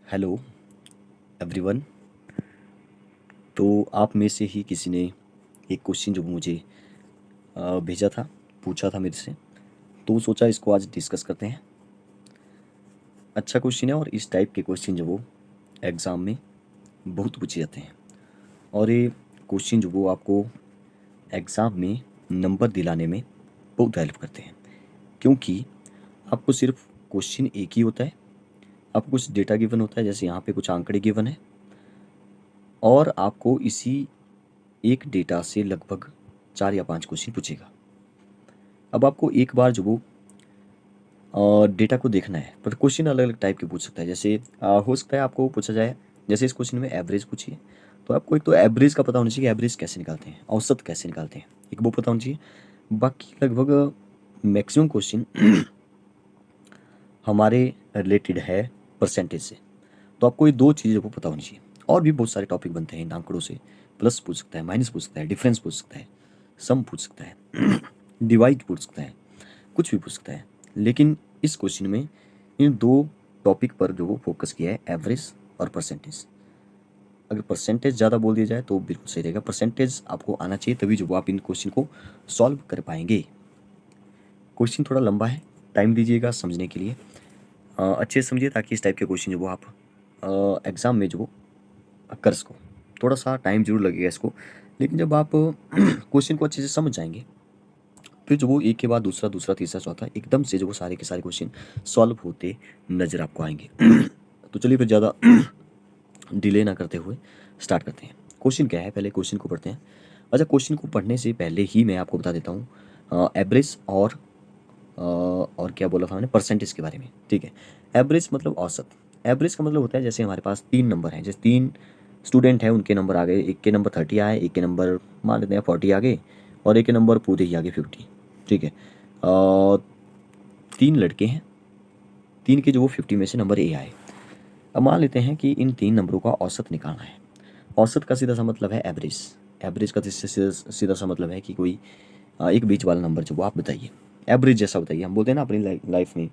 Hello everyone. तो आप में से ही किसी ने एक क्वेश्चन जो मुझे भेजा था, पूछा था मेरे से, तो सोचा इसको आज डिस्कस करते हैं। अच्छा क्वेश्चन है और इस टाइप के क्वेश्चन जो वो एग्ज़ाम में बहुत पूछे जाते हैं और ये क्वेश्चन जो वो आपको एग्ज़ाम में नंबर दिलाने में बहुत हेल्प करते हैं, क्योंकि आपको सिर्फ क्वेश्चन एक ही होता है, आपको कुछ डेटा गिवन होता है, जैसे यहाँ पे कुछ आंकड़े गिवन है और आपको इसी एक डेटा से लगभग 4 या 5 क्वेश्चन पूछेगा। अब आपको एक बार जो वो डेटा को देखना है, पर क्वेश्चन अलग अलग टाइप के पूछ सकता है। जैसे हो सकता है आपको पूछा जाए, जैसे इस क्वेश्चन में एवरेज पूछिए, तो आपको एक तो एवरेज का पता होना चाहिए कि एवरेज कैसे निकालते हैं, औसत कैसे निकालते हैं, एक वो पता होना चाहिए। बाकी लगभग मैक्सिमम क्वेश्चन हमारे रिलेटेड है परसेंटेज से, तो आपको ये दो चीज़ें को पता होनी चाहिए। और भी बहुत सारे टॉपिक बनते हैं इन आंकड़ों से, प्लस पूछ सकता है, माइनस पूछ सकता है, डिफरेंस पूछ सकता है, सम पूछ सकता है, डिवाइड पूछ सकता है, कुछ भी पूछ सकता है। लेकिन इस क्वेश्चन में इन दो टॉपिक पर जो वो फोकस किया है, एवरेज और परसेंटेज। अगर परसेंटेज ज़्यादा बोल दिया जाए तो बिल्कुल सही रहेगा, परसेंटेज आपको आना चाहिए, तभी जो वो आप इन क्वेश्चन को सॉल्व कर पाएंगे। क्वेश्चन थोड़ा लंबा है, टाइम दीजिएगा समझने के लिए, अच्छे से समझिए ताकि इस टाइप के क्वेश्चन जो वो आप एग्ज़ाम में जो वो कर सको। थोड़ा सा टाइम जरूर लगेगा इसको, लेकिन जब आप क्वेश्चन को अच्छे से समझ जाएंगे, फिर जो वो एक के बाद दूसरा, दूसरा, तीसरा, चौथा, एकदम से जो वो सारे के सारे क्वेश्चन सॉल्व होते नज़र आपको आएंगे। तो चलिए फिर ज़्यादा डिले ना करते हुए स्टार्ट करते हैं। क्वेश्चन क्या है, पहले क्वेश्चन को पढ़ते हैं। अच्छा, क्वेश्चन को पढ़ने से पहले ही मैं आपको बता देता हूँ एवरेज और क्या बोला था मैंने, परसेंटेज के बारे में। ठीक है, एवरेज मतलब औसत। एवरेज का मतलब होता है जैसे हमारे पास 3 नंबर हैं, जैसे 3 स्टूडेंट हैं, उनके नंबर आ गए, एक के नंबर 30 आए, एक के नंबर मान लेते हैं 40 आ गए, और एक के नंबर पूरे ही आ गए 50। ठीक है, और 3 लड़के हैं, 3 के जो वो 50 में से नंबर ए आए। अब मान लेते हैं कि इन 3 नंबरों का औसत निकालना है। औसत का सीधा सा मतलब है एवरेज। एवरेज का सीधा सीधा सा मतलब है कि कोई एक बीच वाला नंबर जो वो आप बताइए, एवरेज जैसा बताइए। हम बोलते हैं ना अपनी लाइफ में,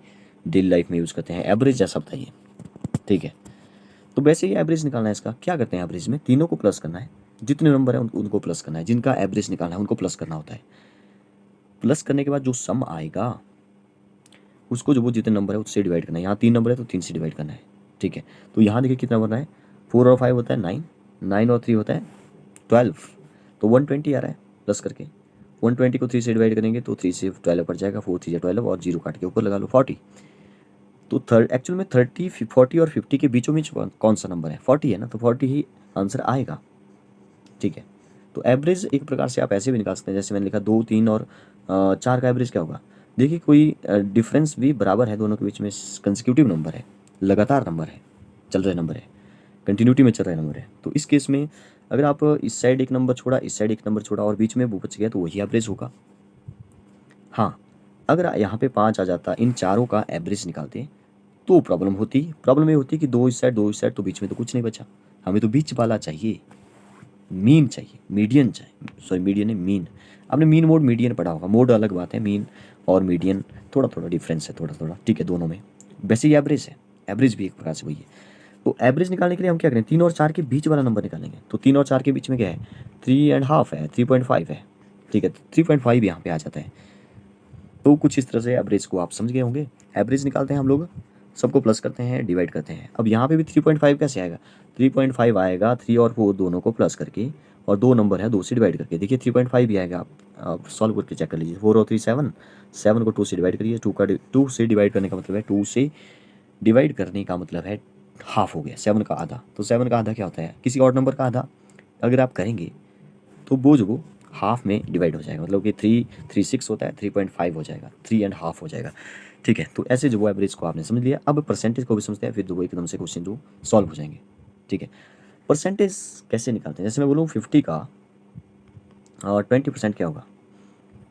डेली लाइफ में यूज़ करते हैं, एवरेज जैसा बताइए। ठीक है, तो वैसे ही एवरेज निकालना है इसका। क्या करते हैं, एवरेज में तीनों को प्लस करना है, जितने नंबर हैं उनको प्लस करना है, जिनका एवरेज निकालना है उनको प्लस करना होता है। प्लस करने के बाद जो सम आएगा उसको जो वो जितने नंबर है उससे डिवाइड करना है। यहाँ 3 नंबर है तो 3 से डिवाइड करना है। ठीक है, तो यहाँ देखिए कितना बन रहा है, 4 और 5 होता है 9, 9 और 3 होता है 12, तो 120 आ रहा है प्लस करके। 120 को 3 से डिवाइड करेंगे तो 3 से 12 कट जाएगा, 4 3 12 और 0 काट के ऊपर लगा लो 40। तो एक्चुअल में 30, 40 और 50 के बीचों बीच कौन सा नंबर है, 40 है ना, तो 40 ही आंसर आएगा। ठीक है, तो एवरेज एक प्रकार से आप ऐसे भी निकाल सकते हैं, जैसे मैंने लिखा 2, 3 और 4 का एवरेज क्या होगा। देखिए कोई डिफरेंस भी बराबर है दोनों के बीच में, कंसेक्यूटिव नंबर है, लगातार नंबर है, चल रहे नंबर है, कंटिन्यूटी में चल रहे नंबर है। तो इस केस में अगर आप इस साइड एक नंबर छोड़ा, इस साइड एक नंबर छोड़ा और बीच में वो बच गया, तो वही एवरेज होगा। हाँ, अगर यहाँ पे 5 आ जाता, इन चारों का एवरेज निकालते, तो प्रॉब्लम होती। प्रॉब्लम ये होती कि दो इस साइड, दो इस साइड, तो बीच में तो कुछ नहीं बचा। हमें तो बीच वाला चाहिए, मीन चाहिए, मीडियन चाहिए, सॉरी मीडियन है, मीन। आपने मीन मोड मीडियन पढ़ा होगा, मोड अलग बात है, मीन और मीडियन थोड़ा थोड़ा डिफरेंस है, थोड़ा थोड़ा। ठीक है, दोनों में वैसे ही एवरेज है, एवरेज भी एक प्रकार से वही है। तो एवरेज निकालने के लिए हम क्या करें, 3 और 4 के बीच वाला नंबर निकालेंगे। तो 3 और 4 के बीच में क्या है, 3.5 है, 3.5 है। ठीक है, तो 3.5 यहाँ पे आ जाता है। तो कुछ इस तरह से एवरेज को आप समझ गए होंगे। एवरेज निकालते हैं हम लोग, सबको प्लस करते हैं, डिवाइड करते हैं। अब यहाँ पे भी 3.5 कैसे आएगा, 3.5 आएगा 3 और 4 दोनों को प्लस करके, और 2 नंबर है 2 से डिवाइड करके। देखिए 3.5 भी आएगा, आप सॉल्व करके चेक कर लीजिए। 4 और 3 7, 7 को 2 से डिवाइड करिए, 2 से डिवाइड करने का मतलब है, 2 से डिवाइड करने का मतलब है हाफ हो गया, 7 का आधा। तो 7 का आधा क्या होता है, किसी और नंबर का आधा। अगर आप करेंगे तो वो जो वो हाफ में डिवाइड हो जाएगा, मतलब कि 3 होता है, 3.5 हो जाएगा, 3.5 हो जाएगा। ठीक है, तो ऐसे जो वो एवरेज को आपने समझ लिया। अब परसेंटेज को भी समझते हैं, फिर जो वो एकदम से क्वेश्चन जो सॉल्व हो जाएंगे। ठीक है, परसेंटेज कैसे निकालते हैं, जैसे मैं बोलूँ 50 का 20% क्या होगा,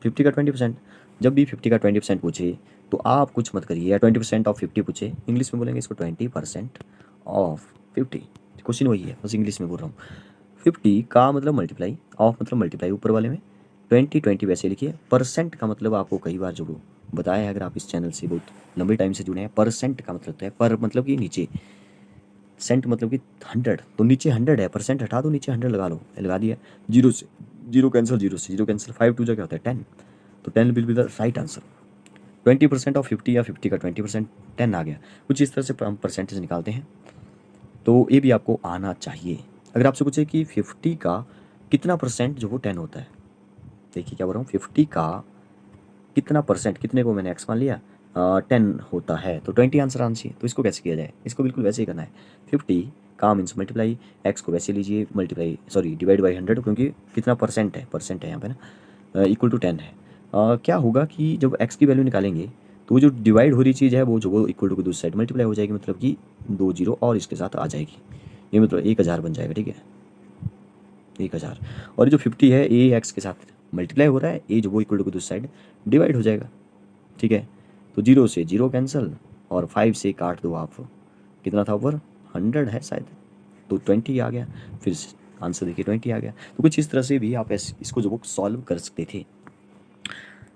50 का 20%। जब भी 50 का 20% पूछे तो आप कुछ मत करिए, या 20% ऑफ 50 पूछे, इंग्लिश में बोलेंगे इसको 20% ऑफ 50। क्वेश्चन वही है, बस इंग्लिश में बोल रहा हूँ। 50 का मतलब मल्टीप्लाई, ऑफ मतलब मल्टीप्लाई ऊपर वाले में, 20 वैसे लिखिए। परसेंट का मतलब आपको कई बार जो बताया है, अगर आप इस चैनल से बहुत लंबे टाइम से जुड़े हैं, परसेंट का मतलब होता है, पर मतलब कि नीचे, सेंट मतलब कि 100, तो नीचे 100 है, परसेंट हटा दो, नीचे 100 लगा लो, लगा दिया। जीरो से जीरो कैंसिल, जीरो से जीरो कैंसिल, 5 टू जा क्या होता है 10, तो 10 will be the right answer. 20% of 50 या 50 का 20% 10 आ गया। कुछ इस तरह से हम परसेंटेज निकालते हैं, तो ये भी आपको आना चाहिए। अगर आपसे पूछे कि 50 का कितना परसेंट जो वो 10 होता है, देखिए क्या बोल रहा हूँ, 50 का कितना परसेंट, कितने को मैंने एक्स मान लिया, 10 होता है, तो 20 आंसर आना चाहिए। तो इसको कैसे किया जाए, इसको बिल्कुल वैसे ही करना है। 50 का मीन्स मल्टीप्लाई, एक्स को वैसे लीजिए मल्टीप्लाई, सॉरी डिवाइड बाई 100, क्योंकि कितना परसेंट है यहाँ पे ना, इक्वल टू 10 है। क्या होगा कि जब एक्स की वैल्यू निकालेंगे तो वो जो डिवाइड हो रही चीज़ है वो इक्वल टू की दूसरी साइड मल्टीप्लाई हो जाएगी, मतलब कि 2 जीरो और इसके साथ आ जाएगी, ये मतलब 1000 बन जाएगा, ठीक है 1000। और ये जो 50 है ए एक्स के साथ मल्टीप्लाई हो रहा है, ए जो वो इक्वल टू की दूसरी साइड डिवाइड हो जाएगा, ठीक है। तो जीरो से जीरो कैंसिल, और 5 से काट दो आप, कितना था ऊपर 100 है शायद, तो 20 आ गया, फिर आंसर देखिए 20 आ गया। तो कुछ इस तरह से भी आप इसको जो वो सॉल्व कर सकते थे।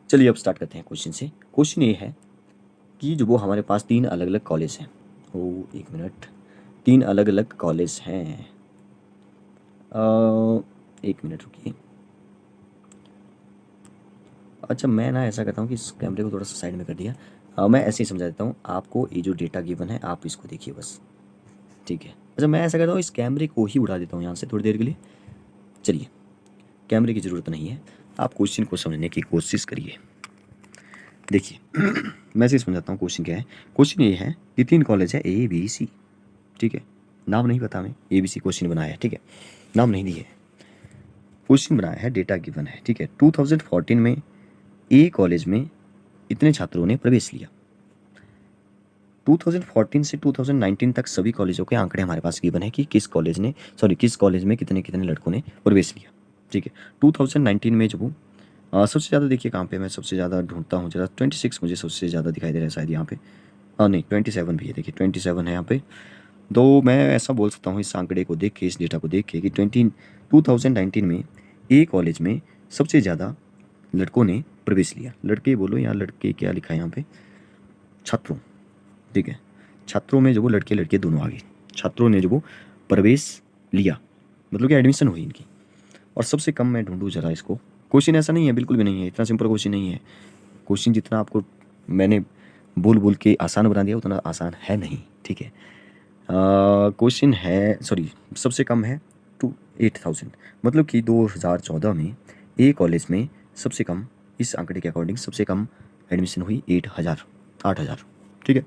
चलिए अब स्टार्ट करते हैं क्वेश्चन से। क्वेश्चन ये है कि जो वो हमारे पास 3 अलग अलग कॉलेज हैं, ओ एक मिनट, 3 अलग अलग कॉलेज हैं, एक मिनट रुकिए। अच्छा मैं ना ऐसा करता हूँ कि इस कैमरे को थोड़ा सा साइड में कर दिया, मैं ऐसे ही समझा देता हूँ आपको। ये जो डेटा गिवन है आप इसको देखिए बस, ठीक है। अच्छा मैं ऐसा करता हूँ, इस कैमरे को ही उड़ा देता हूँ यहाँ से थोड़ी देर के लिए। चलिए कैमरे की ज़रूरत नहीं है, आप क्वेश्चन को समझने की कोशिश करिए। देखिए मैं ऐसे समझाता हूँ क्वेश्चन क्या है। क्वेश्चन ये है कि 3 कॉलेज है ABC, ठीक है, नाम नहीं पता, हमें ABC क्वेश्चन बनाया है, ठीक है, नाम नहीं दिए, क्वेश्चन बनाया है, डेटा गिवन है, ठीक है। 2014 में ए कॉलेज में इतने छात्रों ने प्रवेश लिया। 2014 से 2019 तक सभी कॉलेजों के आंकड़े हमारे पास गिवन है कि किस कॉलेज में कितने कितने लड़कों ने प्रवेश लिया, ठीक है। 2019 में जो सबसे ज़्यादा देखिए कहाँ पे, मैं सबसे ज़्यादा ढूंढता हूँ जरा, 26 मुझे सबसे ज़्यादा दिखाई दे रहा है शायद यहाँ पे, नहीं 27 भी है, देखिए 27 है यहाँ पे। तो मैं ऐसा बोल सकता हूँ इस आंकड़े को देख के, इस डेटा को देख के, कि 2019 में ए कॉलेज में सबसे ज़्यादा लड़कों ने प्रवेश लिया। लड़के बोलो या लड़के, क्या लिखा है यहाँ पे, छात्रों, ठीक है, छात्रों में जो वो लड़के लड़के दोनों आ गए, छात्रों ने जो वो प्रवेश लिया, मतलब कि एडमिशन हुई इनकी। और सबसे कम मैं ढूंढूँ जरा इसको, क्वेश्चन ऐसा नहीं है, बिल्कुल भी नहीं है, इतना सिंपल क्वेश्चन नहीं है। क्वेश्चन जितना आपको मैंने बोल बोल के आसान बना दिया उतना आसान है नहीं, ठीक है। क्वेश्चन है, सॉरी, सबसे कम है 8000, मतलब कि 2014 में ए कॉलेज में सबसे कम, इस आंकड़े के अकॉर्डिंग सबसे कम एडमिशन हुई 8,000, ठीक है।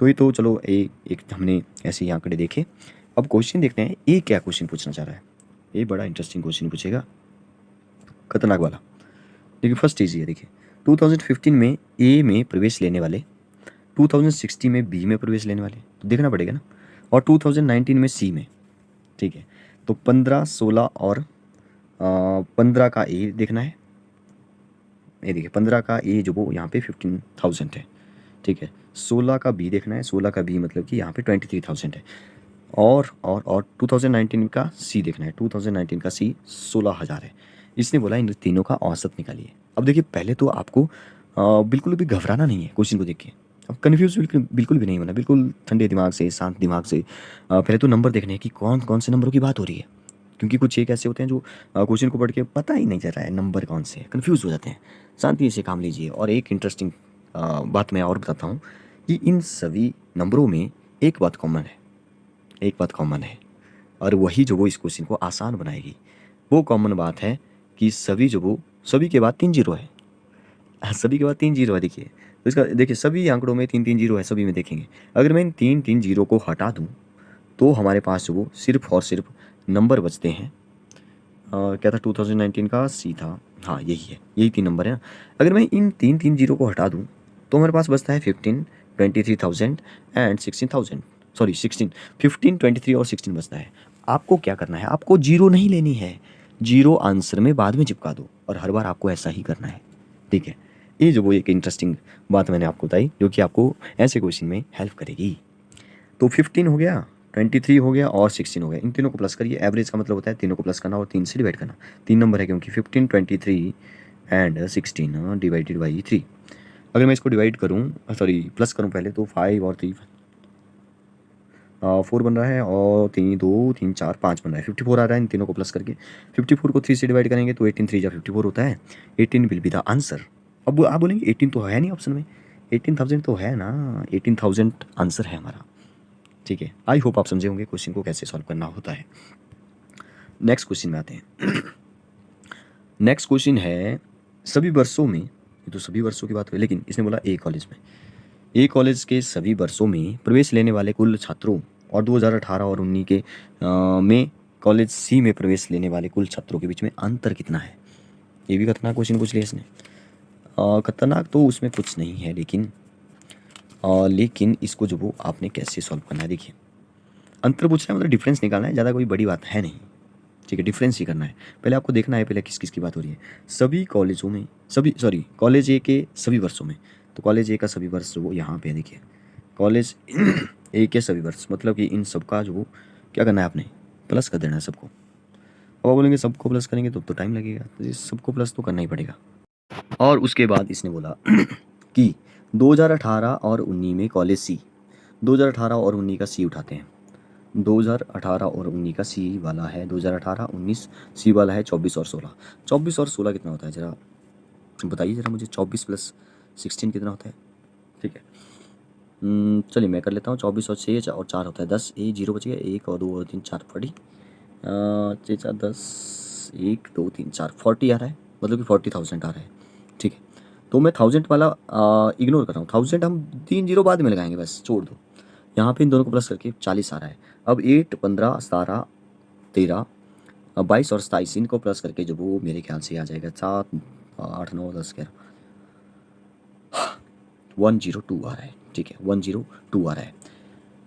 तो ये तो चलो एक हमने ऐसे ही आंकड़े देखे। अब क्वेश्चन देखते हैं ए क्या क्वेश्चन पूछना चाह रहा है। ये बड़ा इंटरेस्टिंग क्वेश्चन पूछेगा, खतरनाक वाला। देखिए फर्स्ट चीज़ ये देखिए, 2015 में ए में प्रवेश लेने वाले, 2016 में बी में प्रवेश लेने वाले, तो देखना पड़ेगा ना, और 2019 में सी में, ठीक है। तो 15, 16 और 15 का ए देखना है। ये देखिए 15 का ए जो वो यहाँ पे 15,000 है, ठीक है। 16 का बी देखना है, 16 का बी मतलब कि यहाँ पे 23,000 है। और 2019 का सी देखना है, 2019 का सी 16,000 है। इसने बोला इन तीनों का औसत निकालिए। अब देखिए पहले तो आपको बिल्कुल भी घबराना नहीं है क्वेश्चन को देख के, अब कन्फ्यूज बिल्कुल भी नहीं होना, बिल्कुल ठंडे दिमाग से, शांत दिमाग से। पहले तो नंबर देखने हैं कि कौन कौन से नंबरों की बात हो रही है, क्योंकि कुछ एक ऐसे होते हैं जो क्वेश्चन को पढ़ के पता ही नहीं चल रहा है नंबर कौन से, कन्फ्यूज़ हो जाते हैं। शांति से काम लीजिए। और एक इंटरेस्टिंग बात मैं और बताता हूँ कि इन सभी नंबरों में एक बात कॉमन है, और वही जो वो इस क्वेश्चन को आसान बनाएगी। वो कॉमन बात है कि सभी के बाद 3 जीरो है। सभी के बाद 3 जीरो है, देखिए। तो इसका देखिए सभी आंकड़ों में 3 3 जीरो है, सभी में देखेंगे। अगर मैं इन 3 3 जीरो को हटा दूँ तो हमारे पास जो वो सिर्फ और सिर्फ नंबर बचते हैं। क्या था 2019 का सी था, हाँ यही है, यही 3 नंबर है ना। अगर मैं इन 3 3 जीरो को हटा दूँ तो हमारे पास बचता है 15, 23,000 एंड 16,000, सॉरी 16, 15, 23 और 16 बचता है। आपको क्या करना है, आपको जीरो नहीं लेनी है, जीरो आंसर में बाद में चिपका दो, और हर बार आपको ऐसा ही करना है, ठीक है। ये जो वो एक इंटरेस्टिंग बात मैंने आपको बताई जो कि आपको ऐसे क्वेश्चन में हेल्प करेगी। तो 15 हो गया, 23 हो गया और 16 हो गया, इन तीनों को प्लस करिए। एवरेज का मतलब होता है तीनों को प्लस करना और 3 से डिवाइड करना। 3 नंबर है क्योंकि 15, 23 एंड 16 डिवाइडेड बाई 3। अगर मैं इसको डिवाइड करूँ, सॉरी प्लस करूँ पहले, तो 5 और 3, 4 बन रहा है और 3 2 3 4 5 बन रहा है, 54 आ रहा है इन तीनों को प्लस करके। 54 को 3 से डिवाइड करेंगे तो 18 3 जा 54 होता है। 18 विल बी द आंसर। अब आप बोलेंगे 18 तो है नहीं ऑप्शन में, 18,000 तो है ना, 18,000 आंसर है हमारा। ठीक है, आई होप आप समझे होंगे क्वेश्चन को कैसे सॉल्व करना होता है। नेक्स्ट क्वेश्चन में आते हैं। नेक्स्ट क्वेश्चन है सभी वर्षों में, ये तो सभी वर्षों की बात हुई, लेकिन इसने बोला ए कॉलेज में, ए कॉलेज के सभी वर्षों में प्रवेश लेने वाले कुल छात्रों और 2018 और 19 के में कॉलेज सी में प्रवेश लेने वाले कुल छात्रों के बीच में अंतर कितना है। ये भी खतरनाक क्वेश्चन पूछ लिया इसने। खतरनाक तो उसमें कुछ नहीं है, लेकिन इसको जो वो आपने कैसे सॉल्व करना है, देखिए अंतर पूछना है मतलब डिफरेंस निकालना है, ज़्यादा कोई बड़ी बात है नहीं। ठीक है, डिफरेंस ही करना है। पहले आपको देखना है पहले किस किस की बात हो रही है। सभी कॉलेजों में, कॉलेज ए के सभी वर्षों में, तो कॉलेज ए का सभी वर्ष वो यहाँ पे देखिए, कॉलेज ए के सभी वर्ष मतलब कि इन सबका जो क्या करना है आपने प्लस कर देना है सबको। अब आप बोलेंगे सबको प्लस करेंगे तो टाइम लगेगा, तो ये सबको प्लस तो करना ही पड़ेगा। और उसके बाद इसने बोला कि 2018 और 19 में कॉलेज सी, 2018 और 19 का सी उठाते हैं। 2018 और 19 का सी वाला है 2018 19, सी वाला है 24 और 16। 24 और 16 कितना होता है ज़रा बताइए ज़रा मुझे, 24 प्लस 16 कितना होता है। ठीक है, चलिए मैं कर लेता हूँ। 24 और 6 और 4 होता है 10, 0 बच गया, 1 और 2 और 3 4 40, 6 4 10, 1 2 3 4 40 आ रहा है, मतलब कि 40,000 आ रहा है। ठीक है, तो मैं 1000 वाला इग्नोर कर रहा हूँ, 1000 हम 3 0 बाद में लगाएंगे, बस छोड़ दो। यहाँ पे इन दोनों को प्लस करके 40 आ रहा है। अब 8 15 17 13 22 और 27 इनको प्लस करके जो वो मेरे ख्याल से आ जाएगा 7 8 9 10 11 102 आ रहा है। ठीक है, 102 आ रहा है।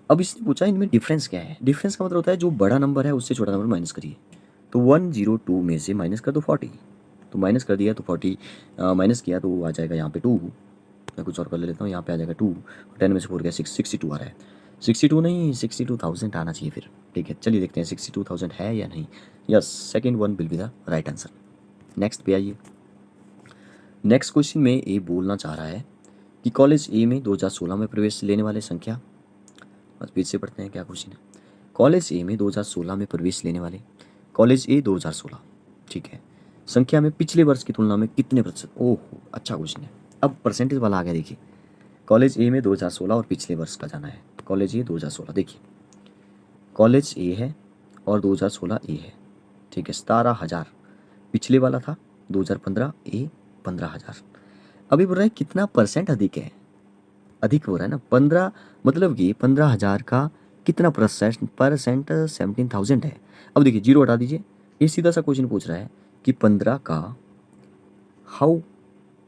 अब इसने पूछा इनमें डिफरेंस क्या है। डिफरेंस का मतलब होता है जो बड़ा नंबर है उससे छोटा नंबर माइनस करिए। तो 102 में से माइनस कर दो 40, तो माइनस कर दिया तो 40 माइनस किया तो आ जाएगा यहाँ पे 2। मैं कुछ और कर लेता हूँ, यहाँ पे आ जाएगा 2, 10 में से 4 गया 62 आ रहा है। 62 नहीं 62,000 आना चाहिए फिर। ठीक है, चलिए देखते हैं 62,000 है या नहीं। Yes, second one will be the right answer. Next पे आइए। नेक्स्ट क्वेश्चन में ए बोलना चाह रहा है कि कॉलेज ए में 2016 में प्रवेश लेने वाले संख्या, बस फिर से पढ़ते हैं क्या क्वेश्चन है। कॉलेज ए में 2016 में प्रवेश लेने वाले, कॉलेज ए 2016, ठीक है, संख्या में पिछले वर्ष की तुलना में कितने प्रतिशत। ओह अच्छा क्वेश्चन है। अब परसेंटेज वाला आ गया, देखिए कॉलेज ए में 2016 और पिछले वर्ष का जाना है। कॉलेज ए 2016, देखिए कॉलेज ए है और 2016 ए है। ठीक है, 17,000 पिछले वाला था, 2015 ए 15,000। अभी बोल रहा है कितना परसेंट अधिक है, अधिक हो रहा है ना 15, मतलब कि 15,000 का कितना परसेंट 17,000 है। अब देखिए जीरो हटा दीजिए, ये सीधा सा क्वेश्चन पूछ रहा है कि 15 का हाउ,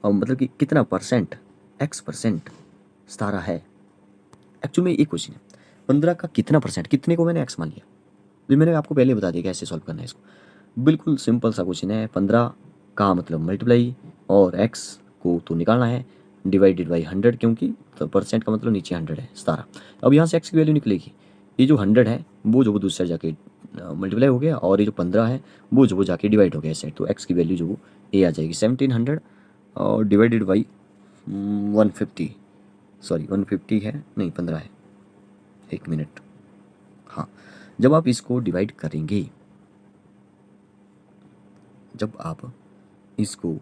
मतलब कि कितना परसेंट, एक्स परसेंट 17 है। एक्चुअल में एक क्वेश्चन है 15 का कितना परसेंट, कितने को मैंने एक्स मान लिया, जो मैंने आपको पहले बता दिया कैसे सॉल्व करना है इसको। बिल्कुल सिंपल सा क्वेश्चन है, 15 का मतलब मल्टीप्लाई और एक्स को तो निकालना है, डिवाइडेड बाई 100, क्योंकि तो परसेंट का मतलब नीचे 100 है 17। अब यहाँ से एक्स की वैल्यू निकलेगी, ये जो 100 है वो जो वो दूसरे जाके मल्टीप्लाई हो गया, और ये जो 15 है वो जो वो जाके डिवाइड हो गया इस साइड, तो एक्स की वैल्यू जो वो ए आ जाएगी 1700 और डिवाइडेड बाई 150, सॉरी 150 है नहीं 15 है, एक मिनट। हाँ, जब आप इसको डिवाइड करेंगे, जब आप इसको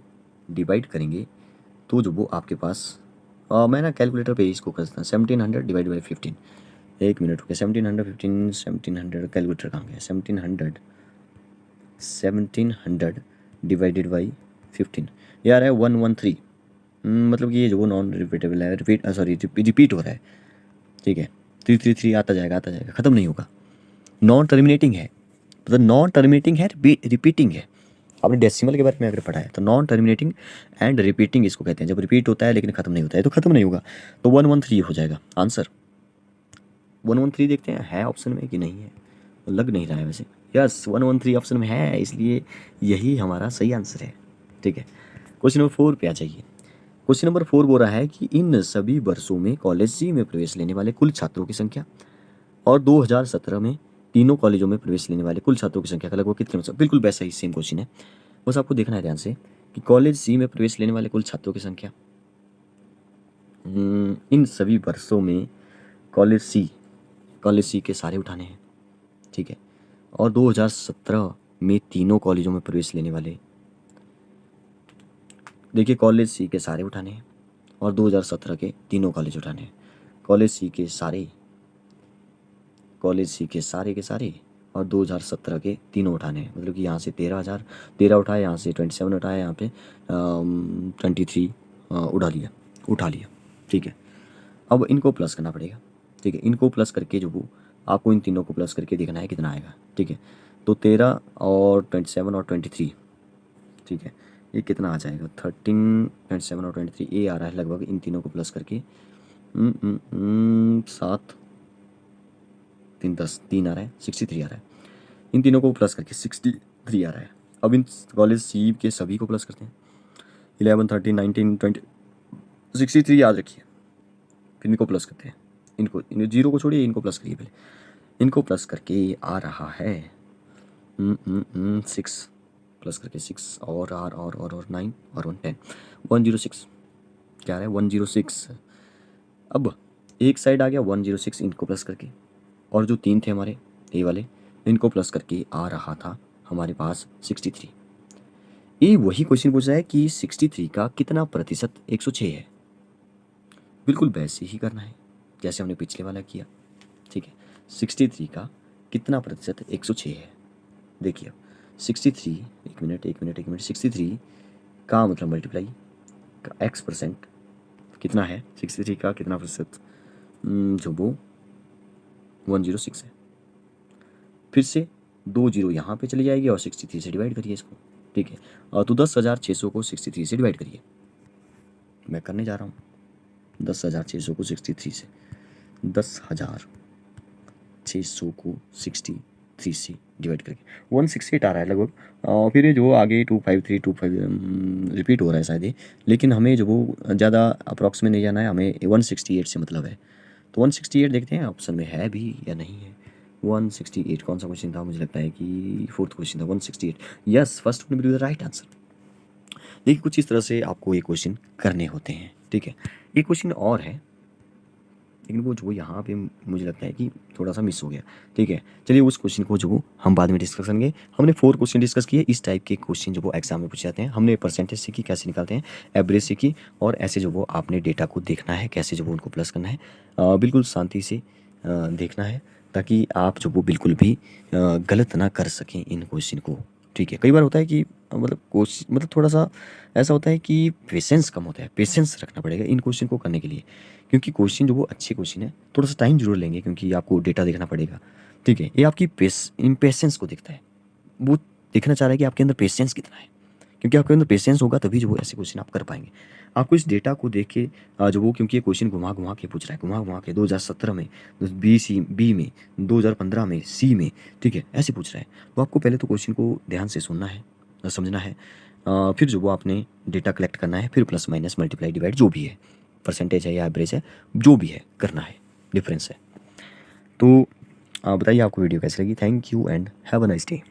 डिवाइड करेंगे तो जो वो आपके पास मैं ना कैलकुलेटर पे इसको कर सकता हूँ 1700 डिवाइड बाई 15, एक मिनट हो गया 1700 कैलकुलेटर कहाँ गया, 1700 डिवाइडेड बाई 15 यार है 113, मतलब कि ये जो वो नॉन रिपीटेबल है, रिपीट हो रहा है। ठीक है, 333 आता जाएगा ख़त्म नहीं होगा, नॉन टर्मिनेटिंग है, मतलब नॉन टर्मिनेटिंग है, रिपीटिंग है। आपने डेसिमल के बारे में अगर पढ़ा है तो नॉन टर्मिनेटिंग एंड रिपीटिंग इसको कहते हैं, जब रिपीट होता है लेकिन खत्म नहीं होता है तो खत्म नहीं होगा, तो 113 हो जाएगा आंसर। 113 देखते हैं है ऑप्शन में कि नहीं है, लग नहीं रहा है वैसे। यस 113 ऑप्शन में है, इसलिए यही हमारा सही आंसर है। ठीक है, क्वेश्चन नंबर 4 पे आ जाइए। क्वेश्चन नंबर 4 बोल रहा है कि इन सभी वर्षों में कॉलेज सी में प्रवेश लेने वाले कुल छात्रों की संख्या और 2017 में तीनों कॉलेजों में प्रवेश लेने वाले कुल छात्रों की संख्या का लगभग कितने, मतलब बिल्कुल वैसा ही सेम क्वेश्चन है, बस आपको देखना है ध्यान से कि कॉलेज सी में प्रवेश लेने वाले कुल छात्रों की संख्या इन सभी वर्षों में कॉलेज सी कॉलेज सी के सारे उठाने हैं, ठीक है। और 2017 में तीनों कॉलेजों में प्रवेश लेने वाले, देखिए कॉलेज सी के सारे उठाने हैं और 2017 के तीनों कॉलेज उठाने हैं। कॉलेज सी के सारे, कॉलेज सी के सारे और 2017 के तीनों उठाने हैं। मतलब कि यहाँ से 13 उठाए, यहाँ से 27 उठाए, यहाँ पे 23 उठा लिया, ठीक है। अब इनको प्लस करना पड़ेगा, ठीक है। इनको प्लस करके जो वो आपको इन तीनों को प्लस करके देखना है कितना आएगा, ठीक है। तो 13 और 27 और 23, ठीक है, ये कितना आ जाएगा? 13, 27 और 23 ये आ रहा है लगभग इन तीनों को प्लस करके 7, 3, 10, 3 आ रहा है, 63 आ रहा है। इन तीनों को प्लस करके 63 आ रहा है। अब इन कॉलेज सी के सभी को प्लस करते हैं, 11, 13, 19, 20, 63 याद रखिए। फिर इनको प्लस करते हैं, इन जीरो को छोड़िए, इनको प्लस करिए पहले। इनको प्लस करके आ रहा है 6, प्लस करके 6 और 9 और 1, 10, 106। क्या है? 106। अब एक साइड आ गया 106 इनको प्लस करके, और जो 3 थे हमारे ए वाले, इनको प्लस करके आ रहा था हमारे पास 63। ये वही क्वेश्चन पूछ रहा है कि 63 का कितना प्रतिशत 106 है। बिल्कुल वैसे ही करना है जैसे हमने पिछले वाला किया, ठीक है। 63 का कितना प्रतिशत 106 है। देखिए 63, एक मिनट, 63 का मतलब मल्टीप्लाई का x परसेंट कितना है, 63 का कितना प्रतिशत, जो वो 106 है। फिर से 2 जीरो यहाँ पे चली जाएगी और 63 से डिवाइड करिए इसको, ठीक है। और तो 10,600 को 63 से डिवाइड करिए। मैं करने जा रहा हूँ 10,600 को 63 से, 10,600 को 63 से डिवाइड करके 168 आ रहा है लगभग। फिर ये जो आगे 253 रिपीट हो रहा है शायद ये, लेकिन हमें जो वो ज़्यादा अप्रॉक्स में नहीं जाना है, हमें 168 से मतलब है। तो 168 देखते हैं ऑप्शन में है भी या नहीं है। 168 कौन सा क्वेश्चन था? मुझे लगता है कि 4th क्वेश्चन था 168। Yes, first one will be the right answer. देखिए कुछ इस तरह से आपको ये क्वेश्चन करने होते हैं, ठीक है। ये क्वेश्चन और है लेकिन वो जो यहाँ पे मुझे लगता है कि थोड़ा सा मिस हो गया, ठीक है। चलिए उस क्वेश्चन को जो हम बाद में डिस्कस करेंगे। हमने 4 क्वेश्चन डिस्कस किए इस टाइप के क्वेश्चन जो वो एग्जाम में पूछे जाते हैं। हमने परसेंटेज सीखी कैसे निकालते हैं, एवरेज सीखी, और ऐसे जो वो आपने डेटा को देखना है कैसे जो वो उनको प्लस करना है। बिल्कुल शांति से देखना है ताकि आप जो वो बिल्कुल भी गलत ना कर सकें इन क्वेश्चन को, ठीक है। कई बार होता है कि मतलब थोड़ा सा ऐसा होता है कि पेशेंस कम होता है, पेशेंस रखना पड़ेगा इन क्वेश्चन को करने के लिए, क्योंकि क्वेश्चन जो वो अच्छे क्वेश्चन है थोड़ा सा टाइम जरूर लेंगे क्योंकि आपको डेटा देखना पड़ेगा, ठीक है। ये आपकी इम्पेशेंस को दिखता है, वो देखना चाह रहा है कि आपके अंदर पेशेंस कितना है, क्योंकि आपके अंदर पेशेंस होगा तभी जो वो ऐसे क्वेश्चन आप कर पाएंगे। आपको इस डेटा को देख के जो वो, क्योंकि ये क्वेश्चन घुमा घुमा के पूछ रहा है, घुमा घुमा के 2017 में बी में, 2015 में सी में, ठीक है, ऐसे पूछ रहा है। तो आपको पहले तो क्वेश्चन को ध्यान से सुनना है, समझना है, फिर जो वो आपने डेटा कलेक्ट करना है, फिर प्लस माइनस मल्टीप्लाई डिवाइड जो भी है, परसेंटेज है या एवरेज है, जो भी है करना है, डिफरेंस है। तो बताइए आपको वीडियो कैसी लगी। Thank you and have a nice day.